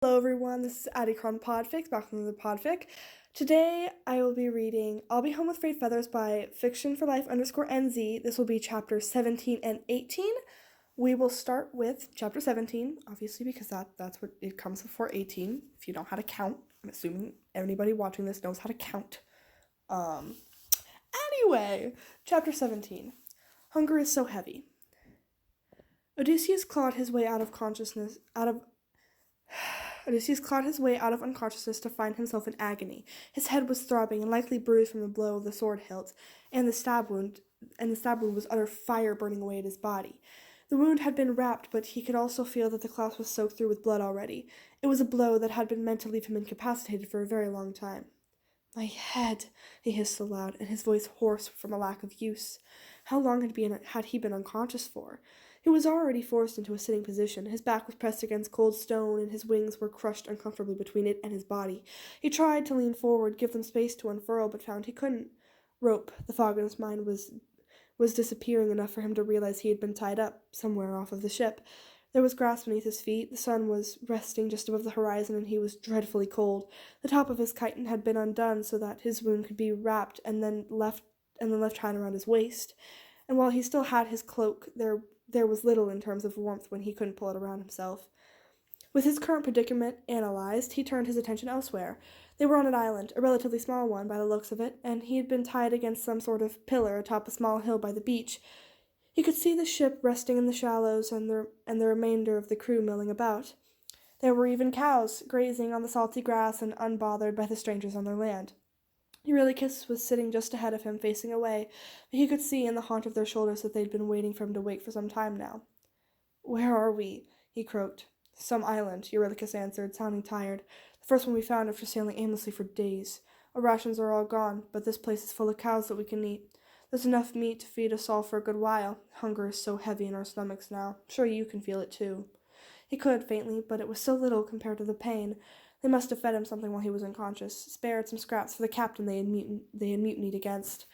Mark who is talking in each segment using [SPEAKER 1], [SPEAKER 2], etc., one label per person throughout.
[SPEAKER 1] Hello everyone, this is Ao3 podfic, back from the podfic. Today I will be reading I'll Be Home with Frayed Feathers by fictionforlife_NZ. This will be chapters 17 and 18. We will start with chapter 17, obviously, because that's what it comes before 18. If you know how to count, I'm assuming anybody watching this knows how to count. Anyway, chapter 17. Hunger is so heavy. Odysseus clawed his way out of unconsciousness to find himself in agony. His head was throbbing and likely bruised from the blow of the sword hilt, and the stab wound was utter fire burning away at his body. The wound had been wrapped, but he could also feel that the cloth was soaked through with blood already. It was a blow that had been meant to leave him incapacitated for a very long time. "My head," he hissed aloud, and his voice hoarse from a lack of use. How long had he been unconscious for? He was already forced into a sitting position. His back was pressed against cold stone, and his wings were crushed uncomfortably between it and his body. He tried to lean forward, give them space to unfurl, but found he couldn't. Rope, the fog in his mind was disappearing enough for him to realize he had been tied up, somewhere off of the ship. There was grass beneath his feet, the sun was resting just above the horizon, and he was dreadfully cold. The top of his chiton had been undone so that his wound could be wrapped and then left tied around his waist. And while he still had his cloak, there was little in terms of warmth when he couldn't pull it around himself. With his current predicament analyzed, he turned his attention elsewhere. They were on an island, a relatively small one by the looks of it, and he had been tied against some sort of pillar atop a small hill by the beach. He could see the ship resting in the shallows and the remainder of the crew milling about. There were even cows grazing on the salty grass and unbothered by the strangers on their land. Eurylochus was sitting just ahead of him, facing away, but he could see in the haunt of their shoulders that they'd been waiting for him to wake for some time now. "Where are we?" he croaked. "Some island," Eurylochus answered, sounding tired. "The first one we found after sailing aimlessly for days. Our rations are all gone, but this place is full of cows that we can eat. There's enough meat to feed us all for a good while. Hunger is so heavy in our stomachs now. Sure you can feel it too." He could, faintly, but it was so little compared to the pain. They must have fed him something while he was unconscious, spared some scraps for the captain they had mutinied against,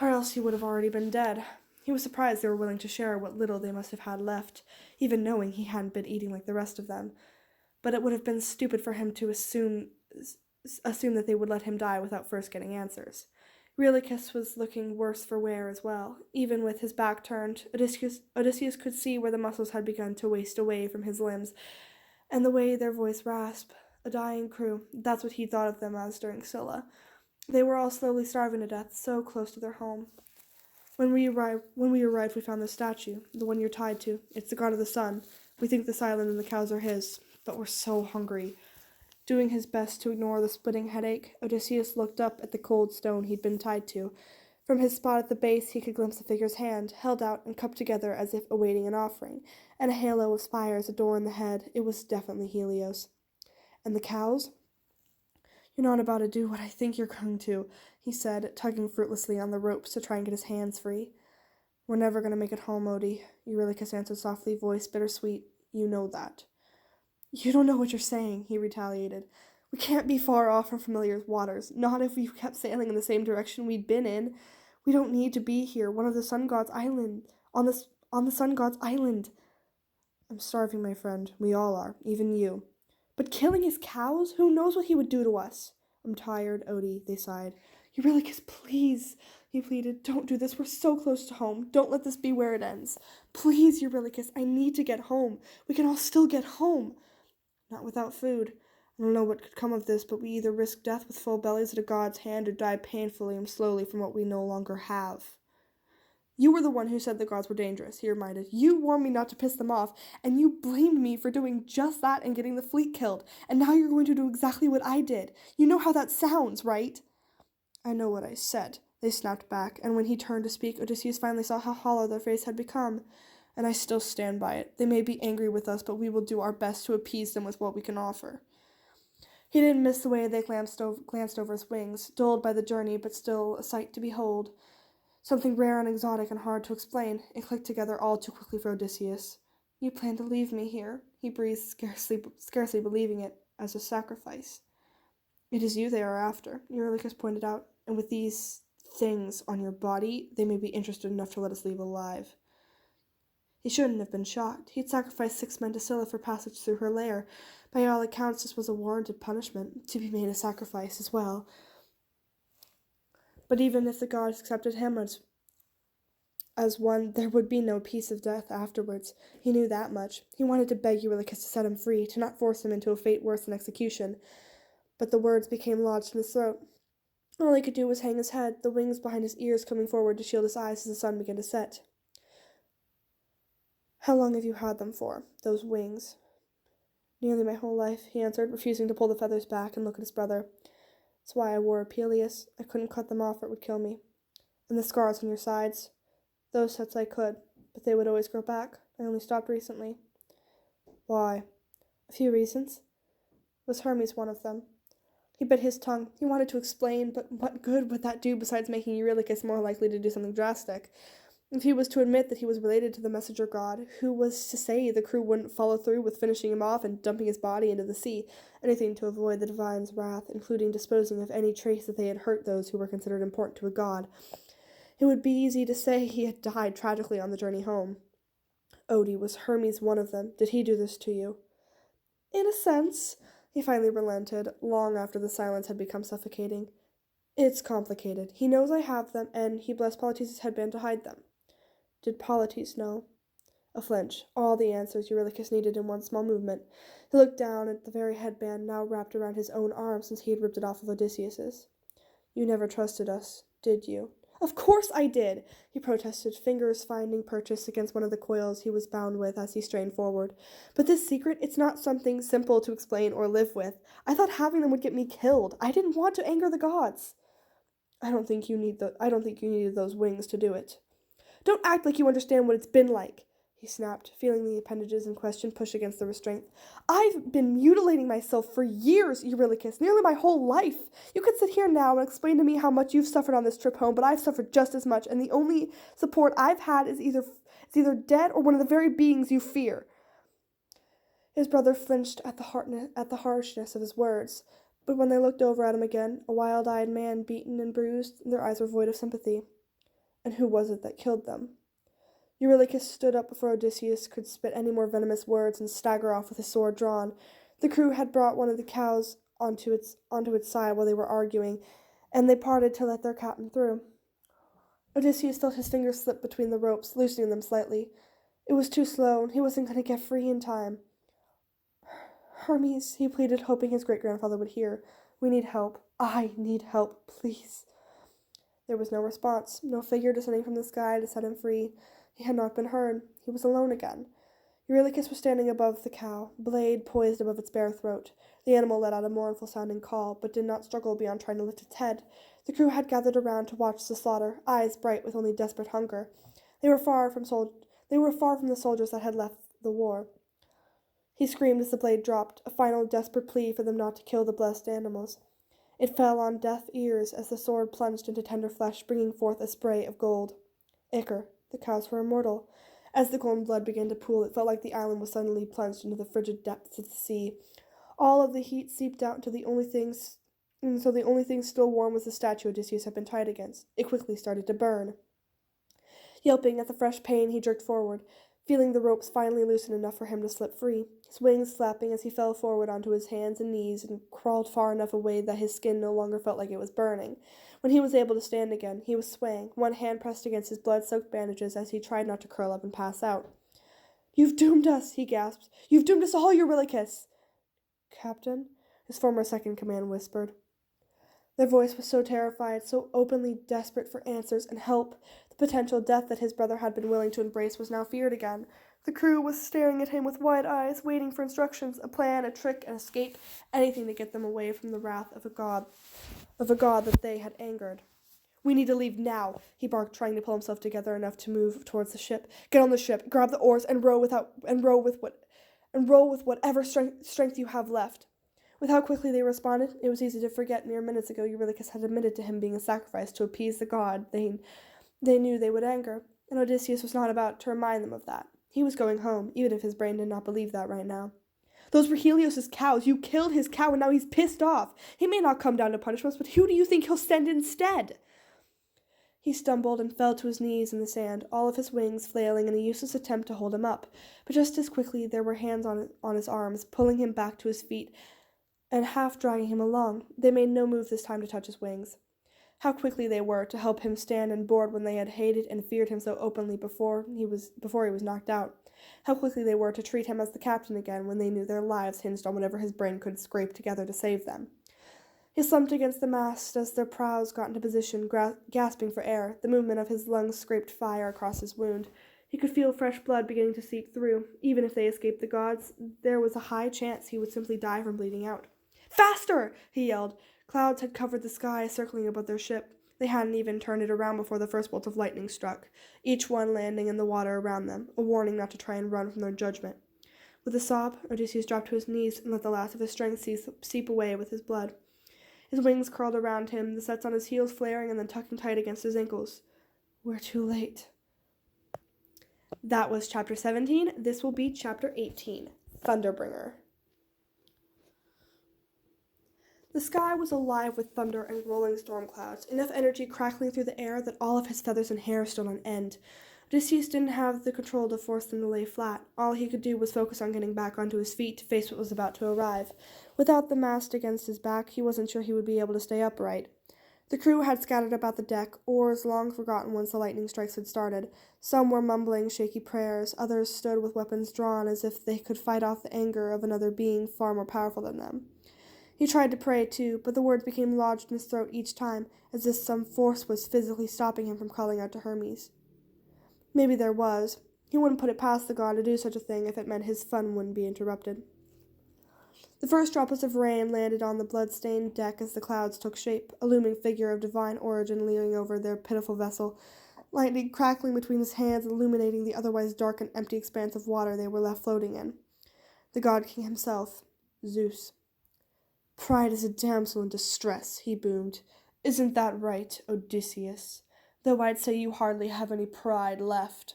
[SPEAKER 1] or else he would have already been dead. He was surprised they were willing to share what little they must have had left, even knowing he hadn't been eating like the rest of them. But it would have been stupid for him to assume that they would let him die without first getting answers. Eurylochus was looking worse for wear as well. Even with his back turned, Odysseus could see where the muscles had begun to waste away from his limbs, and the way their voice rasped. A dying crew, that's what he thought of them as during Scylla. They were all slowly starving to death, so close to their home. When we arrived, we found the statue, the one you're tied to. It's the god of the sun. We think this island and the cows are his, but we're so hungry." Doing his best to ignore the splitting headache, Odysseus looked up at the cold stone he'd been tied to. From his spot at the base, he could glimpse the figure's hand, held out and cupped together as if awaiting an offering, and a halo of spires adorned the head. It was definitely Helios. "And the cows?" "You're not about to do what I think you're going to," he said, tugging fruitlessly on the ropes to try and get his hands free. "We're never going to make it home, Odie," Eurylochus answered softly, voice bittersweet. "You know that." "You don't know what you're saying," he retaliated. "We can't be far off from familiar waters, not if we kept sailing in the same direction we'd been in. We don't need to be here, on the sun god's island. "I'm starving, my friend. We all are, even you." "But killing his cows? Who knows what he would do to us?" "I'm tired, Odie," they sighed. "Eurylochus, please," he pleaded. "Don't do this. We're so close to home. Don't let this be where it ends. Please, Eurylochus, I need to get home. We can all still get home." "Not without food. I don't know what could come of this, but we either risk death with full bellies at a god's hand or die painfully and slowly from what we no longer have." "You were the one who said the gods were dangerous," he reminded. "You warned me not to piss them off, and you blamed me for doing just that and getting the fleet killed, and now you're going to do exactly what I did. You know how that sounds, right?" "I know what I said," they snapped back, and when he turned to speak, Odysseus finally saw how hollow their face had become. "And I still stand by it. They may be angry with us, but we will do our best to appease them with what we can offer." He didn't miss the way they glanced over his wings, dulled by the journey, but still a sight to behold. Something rare and exotic and hard to explain. It clicked together all too quickly for Odysseus. "You plan to leave me here," he breathed, scarcely believing it, "as a sacrifice." "It is you they are after," Eurylochus pointed out, "and with these things on your body, they may be interested enough to let us leave alive." He shouldn't have been shocked. He'd sacrificed 6 men to Scylla for passage through her lair, By all accounts, this was a warranted punishment, to be made a sacrifice as well. But even if the gods accepted him as one, there would be no peace of death afterwards. He knew that much. He wanted to beg Eurylochus to set him free, to not force him into a fate worse than execution. But the words became lodged in his throat. All he could do was hang his head, the wings behind his ears coming forward to shield his eyes as the sun began to set. How long have you had them for, those wings? Nearly my whole life, he answered, refusing to pull the feathers back and look at his brother. That's why I wore a Peleus. I couldn't cut them off or it would kill me. And the scars on your sides? Those sets I could, but they would always grow back. I only stopped recently. Why? A few reasons. Was Hermes one of them? He bit his tongue. He wanted to explain, but what good would that do besides making Eurylochus more likely to do something drastic? If he was to admit that he was related to the messenger god, who was to say the crew wouldn't follow through with finishing him off and dumping his body into the sea, anything to avoid the divine's wrath, including disposing of any trace that they had hurt those who were considered important to a god. It would be easy to say he had died tragically on the journey home. Odie, was Hermes one of them? Did he do this to you? In a sense. He finally relented, long after the silence had become suffocating. It's complicated. He knows I have them, and he blessed Polites' headband to hide them. Did Polites know? A flinch. All the answers Eurylochus needed in one small movement. He looked down at the very headband now wrapped around his own arm since he had ripped it off of Odysseus's. You never trusted us, did you? Of course I did, he protested, fingers finding purchase against one of the coils he was bound with as he strained forward. But this secret, it's not something simple to explain or live with. I thought having them would get me killed. I didn't want to anger the gods. I don't think you needed those wings to do it. Don't act like you understand what it's been like, he snapped, feeling the appendages in question push against the restraint. I've been mutilating myself for years, Eurylochus, nearly my whole life. You could sit here now and explain to me how much you've suffered on this trip home, but I've suffered just as much, and the only support I've had is either dead or one of the very beings you fear. His brother flinched at the harshness of his words, but when they looked over at him again, a wild-eyed man beaten and bruised, their eyes were void of sympathy. And who was it that killed them? Eurylochus stood up before Odysseus could spit any more venomous words and stagger off with his sword drawn. The crew had brought one of the cows onto its side while they were arguing, and they parted to let their captain through. Odysseus felt his fingers slip between the ropes, loosening them slightly. It was too slow, and he wasn't going to get free in time. Hermes, he pleaded, hoping his great-grandfather would hear. We need help. I need help, please. There was no response, no figure descending from the sky to set him free. He had not been heard. He was alone again. Eurylochus was standing above the cow, blade poised above its bare throat. The animal let out a mournful-sounding call, but did not struggle beyond trying to lift its head. The crew had gathered around to watch the slaughter, eyes bright with only desperate hunger. They were far from the soldiers that had left the war. He screamed as the blade dropped, a final desperate plea for them not to kill the blessed animals. It fell on deaf ears as the sword plunged into tender flesh, bringing forth a spray of gold. Ichor. The cows were immortal. As the golden blood began to pool, it felt like the island was suddenly plunged into the frigid depths of the sea. All of the heat seeped out until the only thing still warm was the statue Odysseus had been tied against. It quickly started to burn. Yelping at the fresh pain, he jerked forward, feeling the ropes finally loosen enough for him to slip free, his wings flapping as he fell forward onto his hands and knees and crawled far enough away that his skin no longer felt like it was burning. When he was able to stand again, he was swaying, one hand pressed against his blood-soaked bandages as he tried not to curl up and pass out. You've doomed us, he gasped. You've doomed us all, Eurylochus. Captain, his former second-command whispered. Their voice was so terrified, so openly desperate for answers and help. The potential death that his brother had been willing to embrace was now feared again. The crew was staring at him with wide eyes, waiting for instructions, a plan, a trick, an escape, anything to get them away from the wrath of a god that they had angered. We need to leave now, he barked, trying to pull himself together enough to move towards the ship. Get on the ship, grab the oars, and row with whatever strength you have left. With how quickly they responded, it was easy to forget mere minutes ago Eurylochus had admitted to him being a sacrifice to appease the god they knew they would anger, and Odysseus was not about to remind them of that. He was going home, even if his brain did not believe that right now. Those were Helios's cows. You killed his cow, and now he's pissed off. He may not come down to punishments, but who do you think he'll send instead? He stumbled and fell to his knees in the sand, all of his wings flailing in a useless attempt to hold him up. But just as quickly there were hands on his arms, pulling him back to his feet and half dragging him along. They made no move this time to touch his wings. How quickly they were to help him stand and board when they had hated and feared him so openly before he was knocked out. How quickly they were to treat him as the captain again when they knew their lives hinged on whatever his brain could scrape together to save them. He slumped against the mast as their prows got into position, gasping for air. The movement of his lungs scraped fire across his wound. He could feel fresh blood beginning to seep through. Even if they escaped the gods, there was a high chance he would simply die from bleeding out. "Faster!" he yelled. Clouds had covered the sky, circling above their ship. They hadn't even turned it around before the first bolt of lightning struck, each one landing in the water around them, a warning not to try and run from their judgment. With a sob, Odysseus dropped to his knees and let the last of his strength seep away with his blood. His wings curled around him, the sets on his heels flaring and then tucking tight against his ankles. We're too late. That was chapter 17. This will be chapter 18, Thunderbringer. The sky was alive with thunder and rolling storm clouds, enough energy crackling through the air that all of his feathers and hair stood on end. Odysseus didn't have the control to force them to lay flat. All he could do was focus on getting back onto his feet to face what was about to arrive. Without the mast against his back, he wasn't sure he would be able to stay upright. The crew had scattered about the deck, oars long forgotten once the lightning strikes had started. Some were mumbling shaky prayers, others stood with weapons drawn as if they could fight off the anger of another being far more powerful than them. He tried to pray, too, but the words became lodged in his throat each time, as if some force was physically stopping him from calling out to Hermes. Maybe there was. He wouldn't put it past the god to do such a thing if it meant his fun wouldn't be interrupted. The first droplets of rain landed on the blood-stained deck as the clouds took shape, a looming figure of divine origin leering over their pitiful vessel, lightning crackling between his hands, illuminating the otherwise dark and empty expanse of water they were left floating in. The god king himself, Zeus. "Pride is a damsel in distress," he boomed. "Isn't that right, Odysseus? Though I'd say you hardly have any pride left."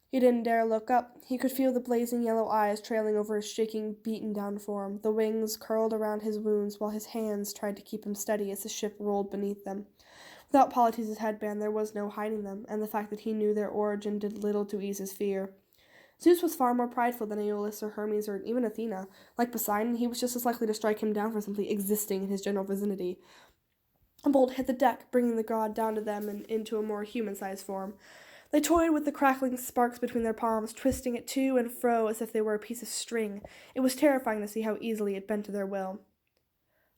[SPEAKER 1] He didn't dare look up. He could feel the blazing yellow eyes trailing over his shaking, beaten-down form, the wings curled around his wounds while his hands tried to keep him steady as the ship rolled beneath them. Without Polites' headband, there was no hiding them, and the fact that he knew their origin did little to ease his fear. Zeus was far more prideful than Aeolus or Hermes or even Athena. Like Poseidon, he was just as likely to strike him down for simply existing in his general vicinity. A bolt hit the deck, bringing the god down to them and into a more human-sized form. They toyed with the crackling sparks between their palms, twisting it to and fro as if they were a piece of string. It was terrifying to see how easily it bent to their will.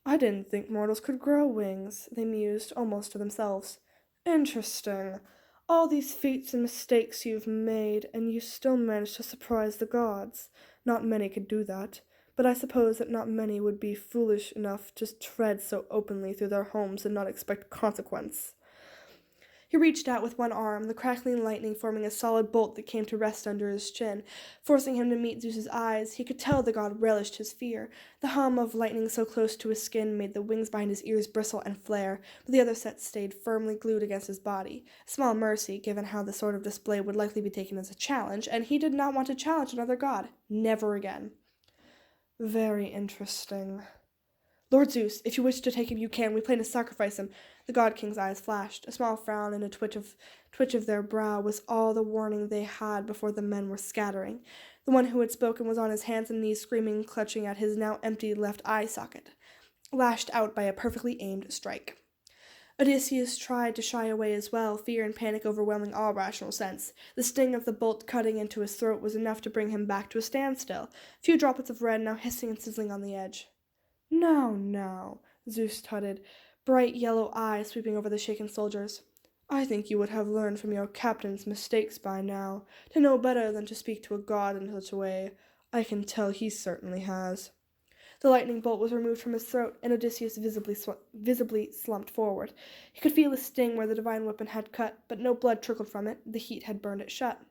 [SPEAKER 1] "I didn't think mortals could grow wings," they mused, almost to themselves. "Interesting. All these feats and mistakes you've made, and you still managed to surprise the gods. Not many could do that, but I suppose that not many would be foolish enough to tread so openly through their homes and not expect consequence." He reached out with one arm, the crackling lightning forming a solid bolt that came to rest under his chin, forcing him to meet Zeus's eyes. He could tell the god relished his fear. The hum of lightning so close to his skin made the wings behind his ears bristle and flare, but the other set stayed firmly glued against his body. A small mercy, given how the sort of display would likely be taken as a challenge, and he did not want to challenge another god. Never again. "Very interesting. Lord Zeus, if you wish to take him, you can. We plan to sacrifice him." The god king's eyes flashed. A small frown and a twitch of their brow was all the warning they had before the men were scattering. The one who had spoken was on his hands and knees, screaming, clutching at his now empty left eye socket, lashed out by a perfectly aimed strike. Odysseus tried to shy away as well, fear and panic overwhelming all rational sense. The sting of the bolt cutting into his throat was enough to bring him back to a standstill, a few droplets of red now hissing and sizzling on the edge. "No," Zeus tutted, bright yellow eyes sweeping over the shaken soldiers. "I think you would have learned from your captain's mistakes by now, to know better than to speak to a god in such a way. I can tell he certainly has." The lightning bolt was removed from his throat, and Odysseus visibly slumped forward. He could feel a sting where the divine weapon had cut, but no blood trickled from it. The heat had burned it shut.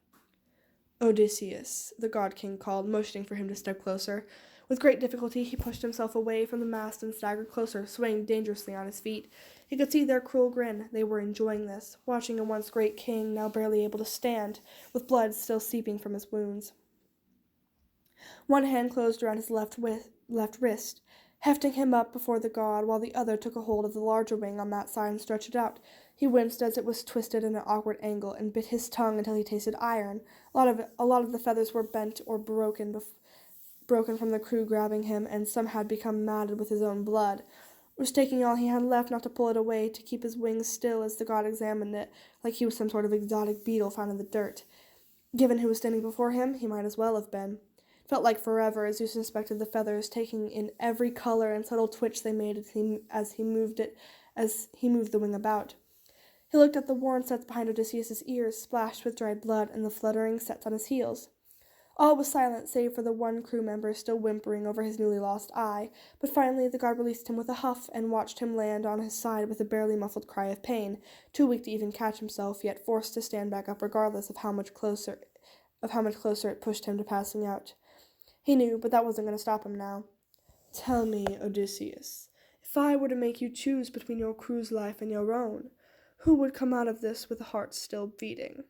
[SPEAKER 1] "Odysseus," the god king called, motioning for him to step closer. With great difficulty, he pushed himself away from the mast and staggered closer, swaying dangerously on his feet. He could see their cruel grin. They were enjoying this, watching a once great king now barely able to stand, with blood still seeping from his wounds. One hand closed around his left wrist, hefting him up before the god, while the other took a hold of the larger wing on that side and stretched it out. He winced as it was twisted in an awkward angle and bit his tongue until he tasted iron. A lot of the feathers were bent or broken from the crew grabbing him, and some had become matted with his own blood. It was taking all he had left not to pull it away, to keep his wings still as the god examined it, like he was some sort of exotic beetle found in the dirt. Given who was standing before him, he might as well have been. It felt like forever as Zeus inspected the feathers, taking in every color and subtle twitch they made as he moved the wing about. He looked at the worn sets behind Odysseus's ears, splashed with dried blood, and the fluttering sets on his heels. All was silent, save for the one crew member still whimpering over his newly lost eye, but finally the guard released him with a huff and watched him land on his side with a barely muffled cry of pain, too weak to even catch himself, yet forced to stand back up regardless of how much closer it pushed him to passing out. He knew, but that wasn't going to stop him now. "Tell me, Odysseus, if I were to make you choose between your crew's life and your own, who would come out of this with a heart still beating?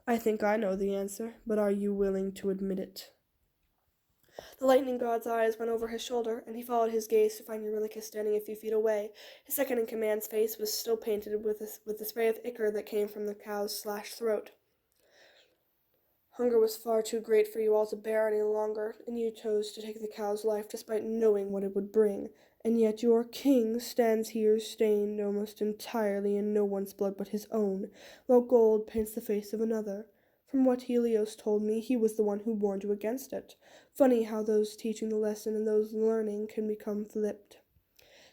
[SPEAKER 1] I think I know the answer, but are you willing to admit it?" The lightning god's eyes went over his shoulder, and he followed his gaze to find Eurylochus standing a few feet away. His second-in-command's face was still painted with the spray of ichor that came from the cow's slashed throat. "Hunger was far too great for you all to bear any longer, and you chose to take the cow's life despite knowing what it would bring. And yet your king stands here stained almost entirely in no one's blood but his own, while gold paints the face of another. From what Helios told me, he was the one who warned you against it. Funny how those teaching the lesson and those learning can become flipped."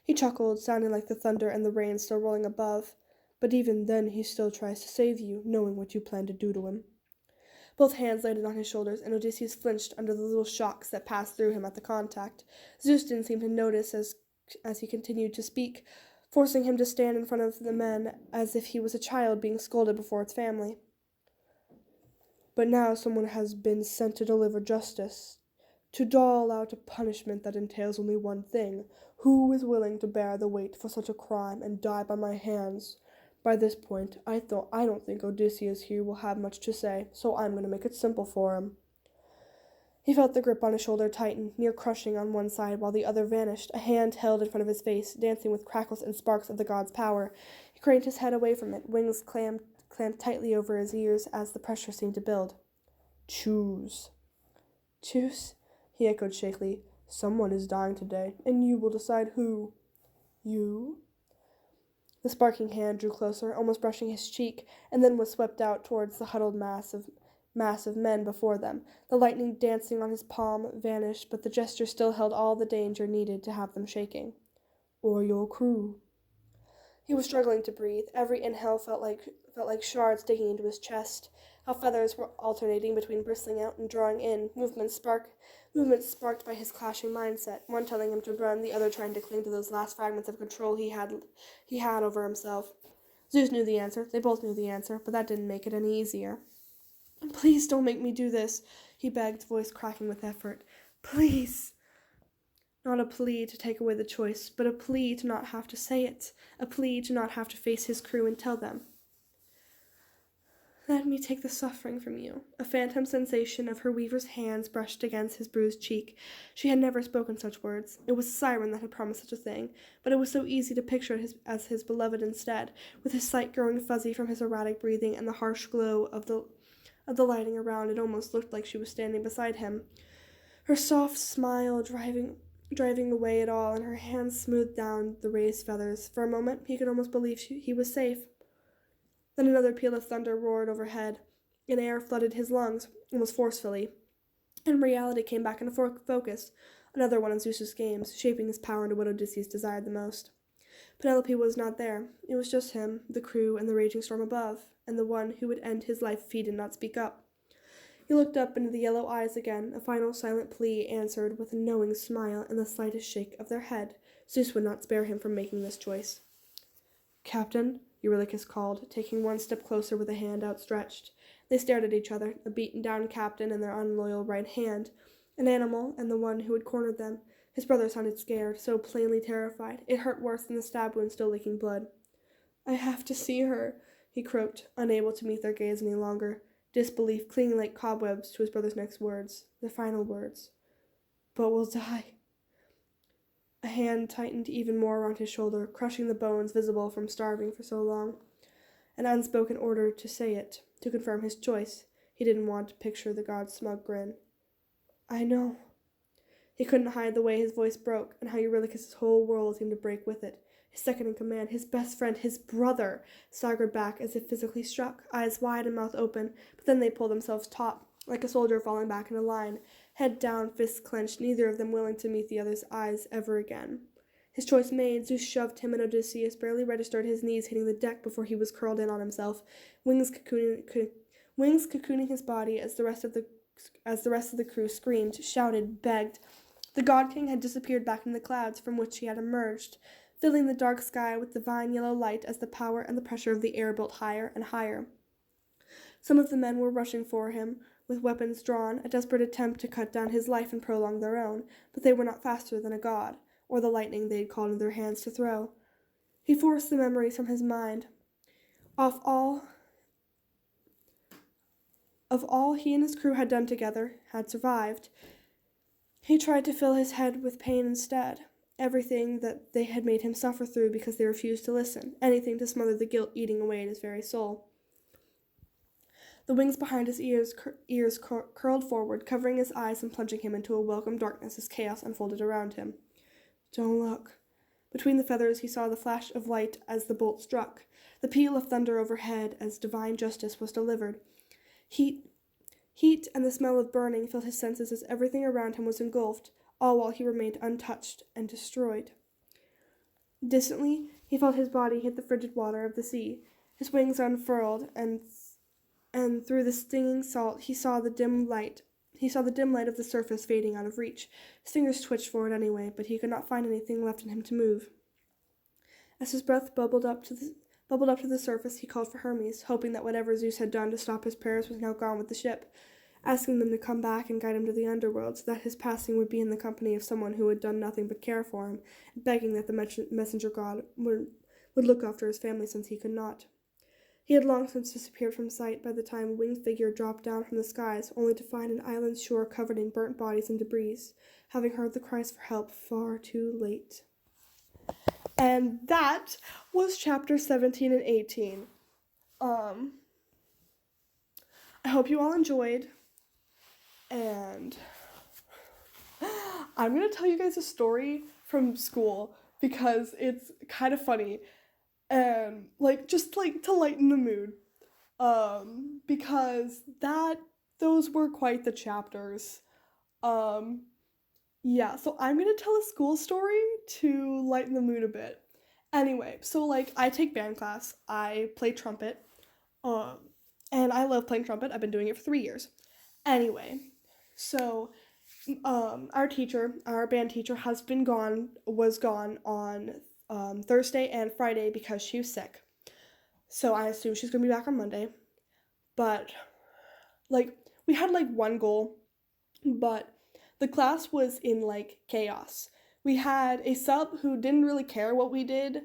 [SPEAKER 1] He chuckled, sounding like the thunder and the rain still rolling above. "But even then he still tries to save you, knowing what you plan to do to him." Both hands landed on his shoulders, and Odysseus flinched under the little shocks that passed through him at the contact. Zeus didn't seem to notice as he continued to speak, forcing him to stand in front of the men as if he was a child being scolded before its family. "But now someone has been sent to deliver justice, to dole out a punishment that entails only one thing. Who is willing to bear the weight for such a crime and die by my hands? By this point, I don't think Odysseus here will have much to say, so I'm going to make it simple for him." He felt the grip on his shoulder tighten, near crushing on one side while the other vanished, a hand held in front of his face, dancing with crackles and sparks of the god's power. He craned his head away from it, wings clamped tightly over his ears as the pressure seemed to build. "Choose." "Choose?" he echoed shakily. "Someone is dying today, and you will decide who." "You?" The sparking hand drew closer, almost brushing his cheek, and then was swept out towards the huddled mass of men before them. The lightning dancing on his palm vanished, but the gesture still held all the danger needed to have them shaking. "Or your crew." He was struggling to breathe. Every inhale felt like shards digging into his chest. How feathers were alternating between bristling out and drawing in, movements sparked by his clashing mindset, one telling him to run, the other trying to cling to those last fragments of control he had over himself. Zeus knew the answer. They both knew the answer, but that didn't make it any easier. "Please don't make me do this," he begged, voice cracking with effort. "Please." Not a plea to take away the choice, but a plea to not have to say it, a plea to not have to face his crew and tell them. "Let me take the suffering from you." A phantom sensation of her weaver's hands brushed against his bruised cheek. She had never spoken such words. It was Siren that had promised such a thing, but it was so easy to picture it as his beloved instead, with his sight growing fuzzy from his erratic breathing and the harsh glow of the lighting around. It almost looked like she was standing beside him, her soft smile driving away it all, and her hands smoothed down the raised feathers. For a moment, he could almost believe he was safe. Then another peal of thunder roared overhead, and air flooded his lungs, almost forcefully. And reality came back into focus, another one of Zeus's games, shaping his power into what Odysseus desired the most. Penelope was not there. It was just him, the crew, and the raging storm above, and the one who would end his life if he did not speak up. He looked up into the yellow eyes again, a final silent plea answered with a knowing smile and the slightest shake of their head. Zeus would not spare him from making this choice. "Captain," Eurylochus called, taking one step closer with a hand outstretched. They stared at each other, a beaten-down captain and their unloyal right hand, an animal and the one who had cornered them. His brother sounded scared, so plainly terrified. It hurt worse than the stab wound still leaking blood. "I have to see her," he croaked, unable to meet their gaze any longer, disbelief clinging like cobwebs to his brother's next words, the final words. "But we'll die." A hand tightened even more around his shoulder, crushing the bones visible from starving for so long. an unspoken order to say it, to confirm his choice. He didn't want to picture the god's smug grin. I know. He couldn't hide the way his voice broke, and how Eurylochus's whole world seemed to break with it. His second in command, his best friend, his brother, staggered back as if physically struck, eyes wide and mouth open, but then they pulled themselves taut, like a soldier falling back in a line, head down, fists clenched, neither of them willing to meet the other's eyes ever again. His choice made, Zeus shoved him, and Odysseus barely registered his knees hitting the deck before he was curled in on himself, wings cocooning his body as the rest of the crew screamed, shouted, begged. The God King had disappeared back in the clouds from which he had emerged, filling the dark sky with divine yellow light as the power and the pressure of the air built higher and higher. Some of the men were rushing for him, with weapons drawn, a desperate attempt to cut down his life and prolong their own, but they were not faster than a god, or the lightning they had called in their hands to throw. He forced the memories from his mind. Of all he and his crew had done together, had survived, he tried to fill his head with pain instead. Everything that they had made him suffer through because they refused to listen, anything to smother the guilt eating away at his very soul. The wings behind his ears curled forward, covering his eyes and plunging him into a welcome darkness as chaos unfolded around him. Don't look. Between the feathers he saw the flash of light as the bolt struck, the peal of thunder overhead as divine justice was delivered. Heat and the smell of burning filled his senses as everything around him was engulfed, all while he remained untouched and destroyed. Distantly, he felt his body hit the frigid water of the sea. His wings unfurled, and through the stinging salt he saw the dim light of the surface fading out of reach. His fingers twitched for it anyway, but he could not find anything left in him to move. As his breath bubbled up to the surface, he called for Hermes, hoping that whatever Zeus had done to stop his prayers was now gone with the ship, asking them to come back and guide him to the underworld so that his passing would be in the company of someone who had done nothing but care for him, and begging that the messenger god would look after his family since he could not. He had long since disappeared from sight by the time a winged figure dropped down from the skies, only to find an island's shore covered in burnt bodies and debris, having heard the cries for help far too late. And that was chapter 17 and 18. I hope you all enjoyed, and I'm going to tell you guys a story from school because it's kind of funny and just to lighten the mood, because those were quite the chapters. Yeah, so I'm gonna tell a school story to lighten the mood a bit. Anyway, so I take band class, I play trumpet, and I love playing trumpet. I've been doing it for 3 years. Anyway, so our band teacher was gone on Thursday and Friday because she was sick. So I assume she's gonna be back on Monday. But we had one goal, but the class was in chaos. We had a sub who didn't really care what we did.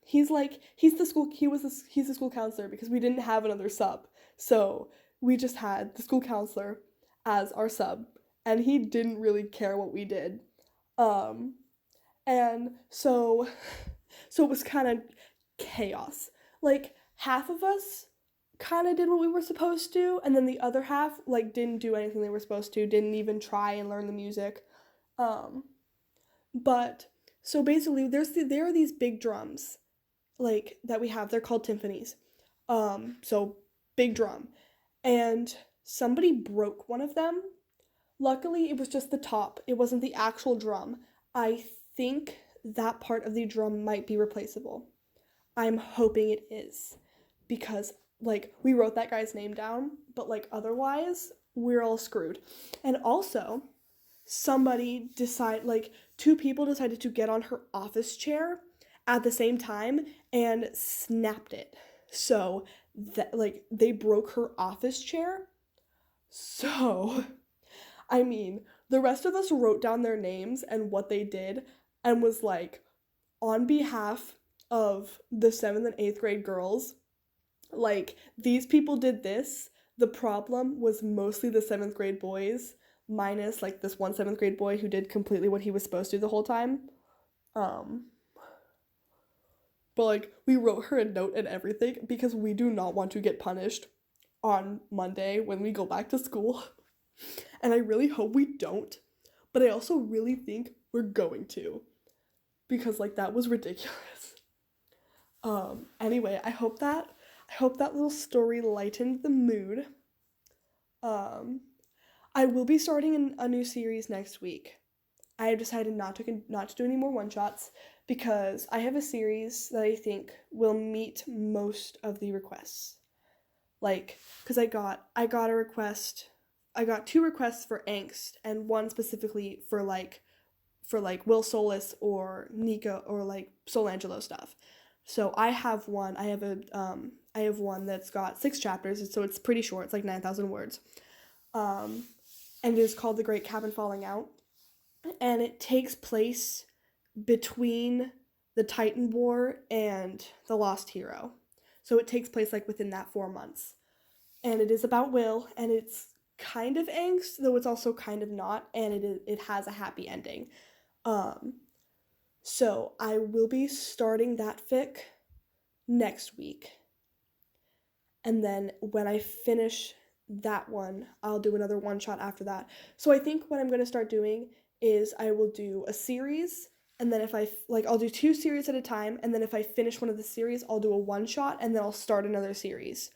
[SPEAKER 1] He's the school counselor because we didn't have another sub. So we just had the school counselor as our sub, and he didn't really care what we did. And so it was kind of chaos. Half of us kind of did what we were supposed to, and then the other half didn't do anything they were supposed to, didn't even try and learn the music. But so basically there are these big drums that we have. They're called timpanis. So big drum, and somebody broke one of them. Luckily it was just the top, it wasn't the actual drum. I think that part of the drum might be replaceable. I'm hoping it is, because we wrote that guy's name down, but otherwise we're all screwed. And also two people decided to get on her office chair at the same time and snapped it. So that they broke her office chair. So I mean, the rest of us wrote down their names and what they did and was on behalf of the 7th and 8th grade girls, these people did this. The problem was mostly the 7th grade boys, minus this one 7th grade boy who did completely what he was supposed to the whole time. But but like we wrote her a note and everything because we do not want to get punished on Monday when we go back to school. And I really hope we don't, but I also really think we're going to, because like that was ridiculous. Anyway, I hope that little story lightened the mood. I will be starting a new series next week. I have decided not to do any more one-shots because I have a series that I think will meet most of the requests. Like, because I got a request, I got 2 requests for Angst and one specifically for Will Solis or Nika or like Soul Angelo stuff. So I have one that's got 6 chapters, so it's pretty short. It's like 9,000 words. And it is called The Great Cabin Falling Out. And it takes place between the Titan War and the Lost Hero. So it takes place like within that 4 months. And it is about Will, and it's kind of angst, though it's also kind of not, and it has a happy ending. So I will be starting that fic next week. And then when I finish that one, I'll do another one shot after that. So I think what I'm going to start doing is I will do a series, and then if I'll do 2 series at a time, and then if I finish one of the series, I'll do a one shot, and then I'll start another series.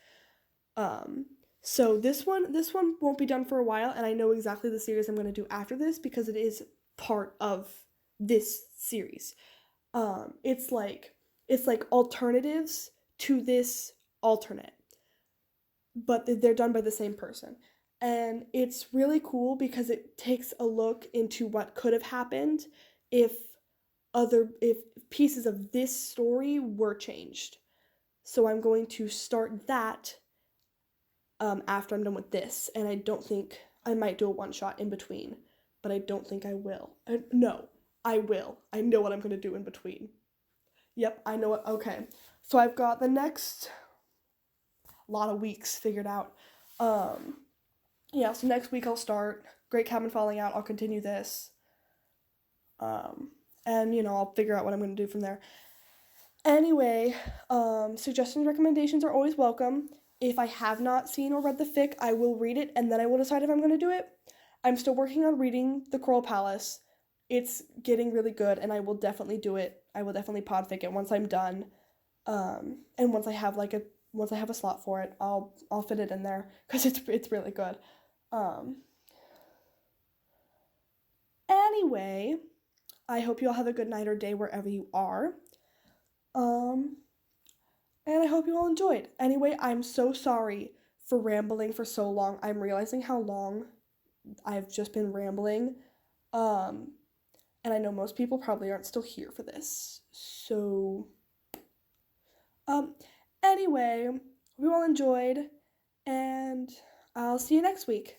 [SPEAKER 1] So this one won't be done for a while, and I know exactly the series I'm going to do after this because it is part of this series. It's like alternatives to this alternate, but they're done by the same person. And it's really cool because it takes a look into what could have happened if pieces of this story were changed. So I'm going to start that after I'm done with this, and I don't think I might do a one shot in between, but I don't think I will. No, I will. I know what I'm going to do in between. Yep, I know what. Okay, so I've got the next lot of weeks figured out. Yeah, so next week I'll start Great Cabin Falling Out. I'll continue this. And I'll figure out what I'm going to do from there. Anyway, suggestions, recommendations are always welcome. If I have not seen or read the fic, I will read it and then I will decide if I'm going to do it. I'm still working on reading The Coral Palace. It's getting really good, and I will definitely do it. I will definitely podfic it once I'm done. And once I have a slot for it, I'll fit it in there because it's really good. Anyway, I hope you all have a good night or day wherever you are. And I hope you all enjoyed. Anyway, I'm so sorry for rambling for so long. I'm realizing how long I've just been rambling. And I know most people probably aren't still here for this. So, anyway, hope you all enjoyed, and I'll see you next week.